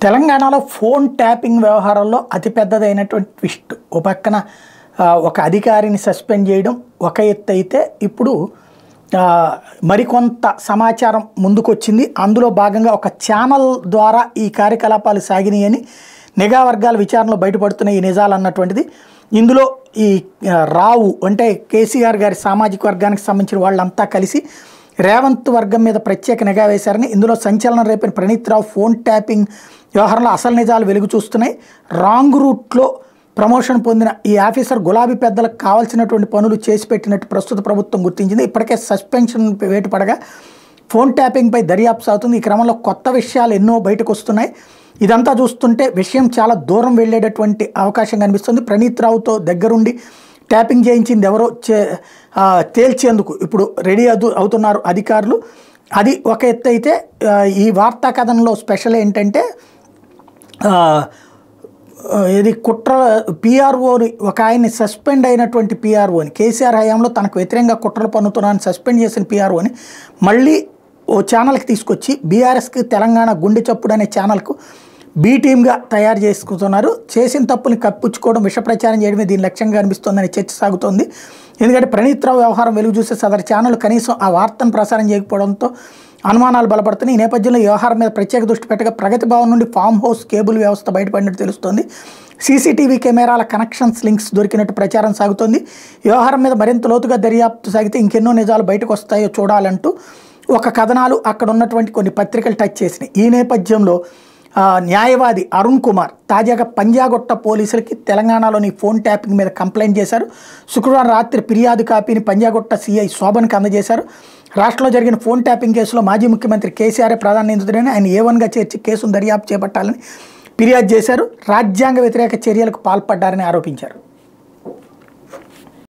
తెలంగాణలో phone tapping వ్యవహారంలో అతిపెద్దదైనటువంటి twist. ఓ పక్కన ఒక అధికారిని సస్పెండ్ చేయడం ఒక ఎత్తు అయితే, ఇప్పుడు మరికొంత సమాచారం ముందుకొచ్చింది. అందులో భాగంగా ఒక ఛానల్ ద్వారా ఈ కార్యకలాపాలు సాగినాయని నిఘా వర్గాల విచారణలో బయటపడుతున్న ఈ నిజాలు అన్నటువంటిది. ఇందులో ఈ రావు అంటే కేసీఆర్ గారి సామాజిక వర్గానికి సంబంధించిన వాళ్ళంతా కలిసి రేవంత్ వర్గం మీద ప్రత్యేక నిఘా వేశారని, ఇందులో సంచలనం రేపిన ప్రణీత్ రావు ఫోన్ ట్యాపింగ్ వ్యవహారంలో అసలు నిజాలు వెలుగు చూస్తున్నాయి. రాంగ్ రూట్లో ప్రమోషన్ పొందిన ఈ ఆఫీసర్ గులాబీ పెద్దలకు కావాల్సినటువంటి పనులు చేసి పెట్టినట్టు ప్రస్తుత ప్రభుత్వం గుర్తించింది. ఇప్పటికే సస్పెన్షన్ వేటు పడగా ఫోన్ ట్యాపింగ్పై దర్యాప్తు సాగుతుంది. ఈ క్రమంలో కొత్త విషయాలు ఎన్నో బయటకు వస్తున్నాయి. ఇదంతా చూస్తుంటే విషయం చాలా దూరం వెళ్ళేటటువంటి అవకాశం కనిపిస్తుంది. ప్రణీత్ రావుతో దగ్గరుండి ట్యాపింగ్ చేయించింది ఎవరో తేల్చేందుకు ఇప్పుడు రెడీ అవుతున్నారు అధికారులు. అది ఒక ఎత్తు అయితే, ఈ వార్తా కథనంలో స్పెషల్ ఏంటంటే, ఇది కుట్ర పిఆర్ఓని, ఒక ఆయన్ని సస్పెండ్ అయినటువంటి పిఆర్ఓని, కేసీఆర్ హయాంలో తనకు వ్యతిరేకంగా కుట్రలు పన్నుతున్నారని సస్పెండ్ చేసిన పిఆర్ఓని మళ్ళీ ఓ ఛానల్కి తీసుకొచ్చి బీఆర్ఎస్కి తెలంగాణ గుండె చప్పుడు అనే ఛానల్కు బీ టీమ్గా తయారు చేసుకుంటున్నారు. చేసిన తప్పుని కప్పించుకోవడం, విష ప్రచారం చేయడమే దీని లక్ష్యంగా కనిపిస్తోందని చర్చ సాగుతోంది. ఎందుకంటే ప్రణీత్ రావు వ్యవహారం వెలుగు చూసే సదరు ఛానల్ కనీసం ఆ వార్తను ప్రసారం చేయకపోవడంతో అనుమానాలు బలపడుతున్నాయి. ఈ నేపథ్యంలో ఈ వ్యవహారం మీద ప్రత్యేక దృష్టి పెట్టగా ప్రగతి భవన్ నుండి ఫామ్ హౌస్ కేబుల్ వ్యవస్థ బయటపడినట్టు తెలుస్తోంది. సీసీటీవీ కెమెరాల కనెక్షన్స్ లింక్స్ దొరికినట్టు ప్రచారం సాగుతోంది. వ్యవహారం మీద మరింత లోతుగా దర్యాప్తు సాగితే ఇంకెన్నో నిజాలు బయటకు వస్తాయో చూడాలంటూ ఒక కథనాలు అక్కడ ఉన్నటువంటి కొన్ని పత్రికలు టచ్ చేసినాయి. ఈ నేపథ్యంలో న్యాయవాది అరుణ్ కుమార్ తాజాగా పంజాగుట్ట పోలీసులకి తెలంగాణలోని ఫోన్ ట్యాపింగ్ మీద కంప్లైంట్ చేశారు. శుక్రవారం రాత్రి ఫిర్యాదు కాపీని పంజాగుట్ట సిఐ శోభన్కి అందజేశారు. రాష్ట్రంలో జరిగిన ఫోన్ ట్యాపింగ్ కేసులో మాజీ ముఖ్యమంత్రి కేసీఆర్ ప్రధాన నిందితుడని, ఆయన A1గా చేర్చి కేసును దర్యాప్తు చేపట్టాలని ఫిర్యాదు చేశారు. రాజ్యాంగ వ్యతిరేక చర్యలకు పాల్పడ్డారని ఆరోపించారు.